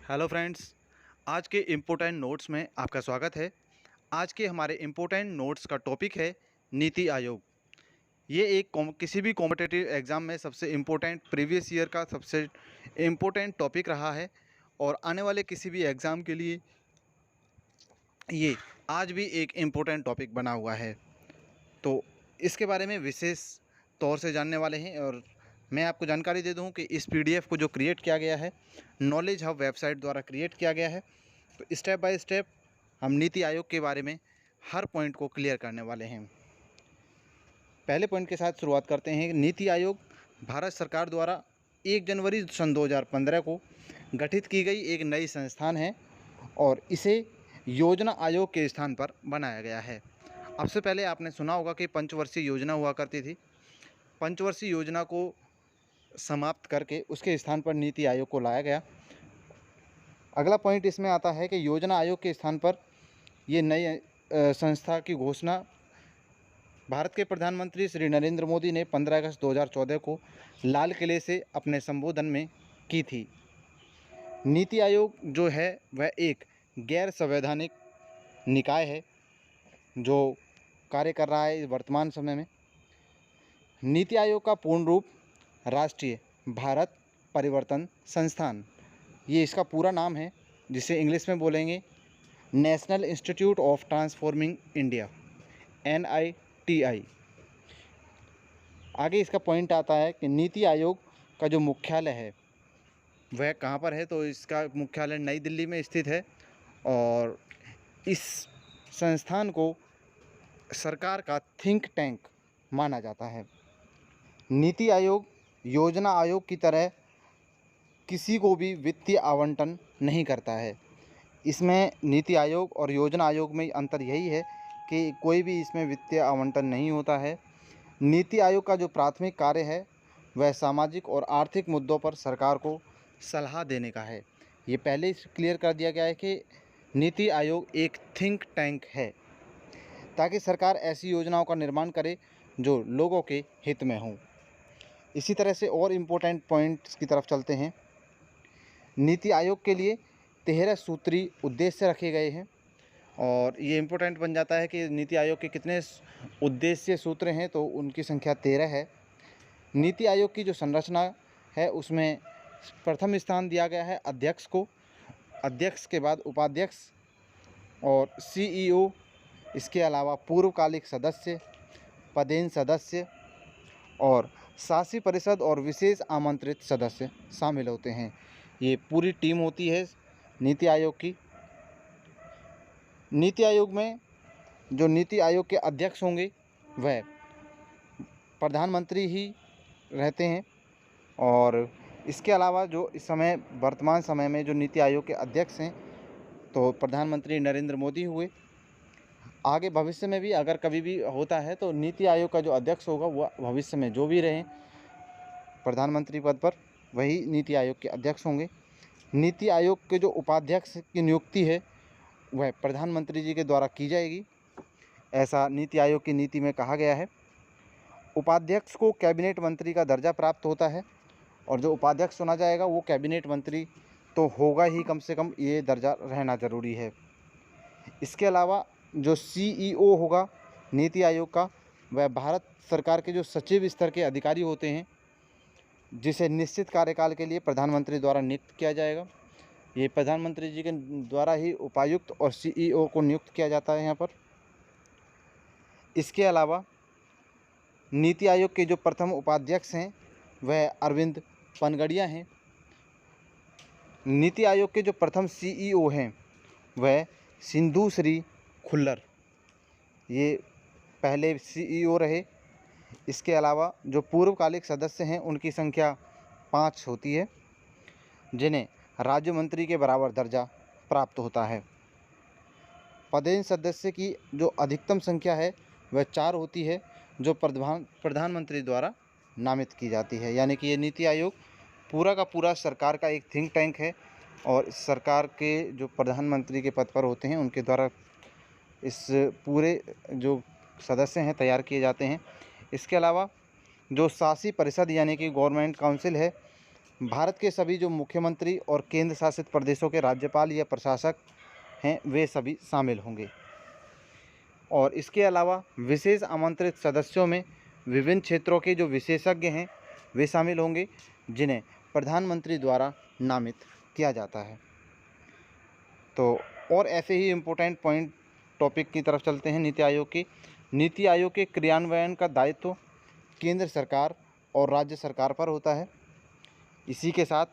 Hello friends, आज के important notes में आपका स्वागत है। आज के हमारे इम्पोर्टेंट नोट्स का टॉपिक है नीति आयोग। ये किसी भी कॉम्पिटिटिव एग्ज़ाम में सबसे इम्पोर्टेंट प्रीवियस ईयर का सबसे इम्पोर्टेंट टॉपिक रहा है और आने वाले किसी भी एग्ज़ाम के लिए ये आज भी एक इम्पोर्टेंट टॉपिक बना हुआ है। तो इसके बारे में विशेष तौर से जानने वाले हैं और मैं आपको जानकारी दे दूं कि इस पीडीएफ को जो क्रिएट किया गया है नॉलेज हब वेबसाइट द्वारा क्रिएट किया गया है। तो स्टेप बाय स्टेप हम नीति आयोग के बारे में हर पॉइंट को क्लियर करने वाले हैं। पहले पॉइंट के साथ शुरुआत करते हैं। नीति आयोग भारत सरकार द्वारा 1 जनवरी सन 2015 को गठित की गई एक नई संस्थान है और इसे योजना आयोग के स्थान पर बनाया गया है। अब से पहले आपने सुना होगा कि पंचवर्षीय योजना हुआ करती थी। पंचवर्षीय योजना को समाप्त करके उसके स्थान पर नीति आयोग को लाया गया। अगला पॉइंट इसमें आता है कि योजना आयोग के स्थान पर ये नई संस्था की घोषणा भारत के प्रधानमंत्री श्री नरेंद्र मोदी ने 15 अगस्त 2014 को लाल किले से अपने संबोधन में की थी। नीति आयोग जो है वह एक गैर संवैधानिक निकाय है जो कार्य कर रहा है वर्तमान समय में। नीति आयोग का पूर्ण रूप राष्ट्रीय भारत परिवर्तन संस्थान, ये इसका पूरा नाम है, जिसे इंग्लिश में बोलेंगे national institute of transforming India, NITI। आगे इसका पॉइंट आता है कि नीति आयोग का जो मुख्यालय है वह कहाँ पर है। तो इसका मुख्यालय नई दिल्ली में स्थित है और इस संस्थान को सरकार का थिंक टैंक माना जाता है। नीति आयोग योजना आयोग की तरह किसी को भी वित्तीय आवंटन नहीं करता है। इसमें नीति आयोग और योजना आयोग में अंतर यही है कि कोई भी इसमें वित्तीय आवंटन नहीं होता है। नीति आयोग का जो प्राथमिक कार्य है वह सामाजिक और आर्थिक मुद्दों पर सरकार को सलाह देने का है। ये पहले ही क्लियर कर दिया गया है कि नीति आयोग एक थिंक टैंक है ताकि सरकार ऐसी योजनाओं का निर्माण करे जो लोगों के हित में हों। इसी तरह से और इम्पोर्टेंट पॉइंट्स की तरफ चलते हैं। नीति आयोग के लिए 13 सूत्री उद्देश्य रखे गए हैं और ये इम्पोर्टेंट बन जाता है कि नीति आयोग के कितने उद्देश्य सूत्र हैं, तो उनकी संख्या 13 है। नीति आयोग की जो संरचना है उसमें प्रथम स्थान दिया गया है अध्यक्ष को, अध्यक्ष के बाद उपाध्यक्ष और CEO, इसके अलावा पूर्वकालिक सदस्य, पदेन सदस्य और शासी परिषद और विशेष आमंत्रित सदस्य शामिल होते हैं। ये पूरी टीम होती है नीति आयोग की। नीति आयोग में जो नीति आयोग के अध्यक्ष होंगे वह प्रधानमंत्री ही रहते हैं और इसके अलावा जो इस समय वर्तमान समय में जो नीति आयोग के अध्यक्ष हैं तो प्रधानमंत्री नरेंद्र मोदी हुए। आगे भविष्य में भी अगर कभी भी होता है तो नीति आयोग का जो अध्यक्ष होगा वह भविष्य में जो भी रहें प्रधानमंत्री पद पर वही नीति आयोग के अध्यक्ष होंगे। नीति आयोग के जो उपाध्यक्ष की नियुक्ति है वह प्रधानमंत्री जी के द्वारा की जाएगी, ऐसा नीति आयोग की नीति में कहा गया है। उपाध्यक्ष को कैबिनेट मंत्री का दर्जा प्राप्त होता है और जो उपाध्यक्ष चुना जाएगा वो कैबिनेट मंत्री तो होगा ही, कम से कम ये दर्जा रहना ज़रूरी है। इसके अलावा जो CEO होगा नीति आयोग का वह भारत सरकार के जो सचिव स्तर के अधिकारी होते हैं जिसे निश्चित कार्यकाल के लिए प्रधानमंत्री द्वारा नियुक्त किया जाएगा। ये प्रधानमंत्री जी के द्वारा ही उपायुक्त और CEO को नियुक्त किया जाता है यहाँ पर। इसके अलावा नीति आयोग के जो प्रथम उपाध्यक्ष हैं वह अरविंद पनगड़िया हैं। नीति आयोग के जो प्रथम CEO हैं वह सिंधु श्री खुल्लर, ये पहले CEO रहे। इसके अलावा जो पूर्वकालिक सदस्य हैं उनकी संख्या 5 होती है जिन्हें राज्य मंत्री के बराबर दर्जा प्राप्त होता है। पदेन सदस्य की जो अधिकतम संख्या है वह 4 होती है जो प्रधानमंत्री द्वारा नामित की जाती है। यानी कि ये नीति आयोग पूरा का पूरा सरकार का एक थिंक टैंक है और सरकार के जो प्रधानमंत्री के पद पर होते हैं उनके द्वारा इस पूरे जो सदस्य हैं तैयार किए जाते हैं। इसके अलावा जो शासी परिषद यानी कि गवर्नमेंट काउंसिल है भारत के सभी जो मुख्यमंत्री और केंद्र शासित प्रदेशों के राज्यपाल या प्रशासक हैं वे सभी शामिल होंगे। और इसके अलावा विशेष आमंत्रित सदस्यों में विभिन्न क्षेत्रों के जो विशेषज्ञ हैं वे शामिल होंगे, जिन्हें प्रधानमंत्री द्वारा नामित किया जाता है। तो और ऐसे ही इम्पोर्टेंट पॉइंट टॉपिक की तरफ चलते हैं। नीति आयोग की नीति आयोग के क्रियान्वयन का दायित्व केंद्र सरकार और राज्य सरकार पर होता है। इसी के साथ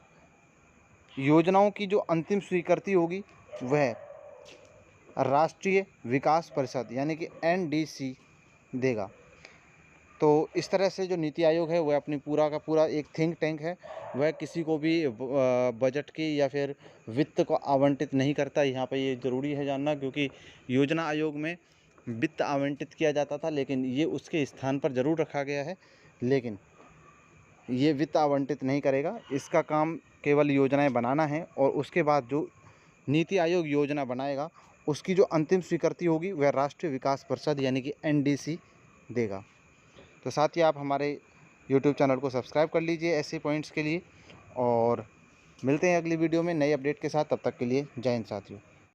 योजनाओं की जो अंतिम स्वीकृति होगी वह राष्ट्रीय विकास परिषद यानी कि NDC देगा। तो इस तरह से जो नीति आयोग है वह अपनी पूरा का पूरा एक थिंक टैंक है। वह किसी को भी बजट की या फिर वित्त को आवंटित नहीं करता। यहाँ पे ये ज़रूरी है जानना, क्योंकि योजना आयोग में वित्त आवंटित किया जाता था, लेकिन ये उसके स्थान पर ज़रूर रखा गया है, लेकिन ये वित्त आवंटित नहीं करेगा। इसका काम केवल योजनाएं बनाना है और उसके बाद जो नीति आयोग योजना बनाएगा उसकी जो अंतिम स्वीकृति होगी वह राष्ट्रीय विकास परिषद यानी कि NDC देगा। तो साथ ही आप हमारे YouTube चैनल को सब्सक्राइब कर लीजिए ऐसे पॉइंट्स के लिए, और मिलते हैं अगली वीडियो में नई अपडेट के साथ। तब तक के लिए जय हिंद साथियों।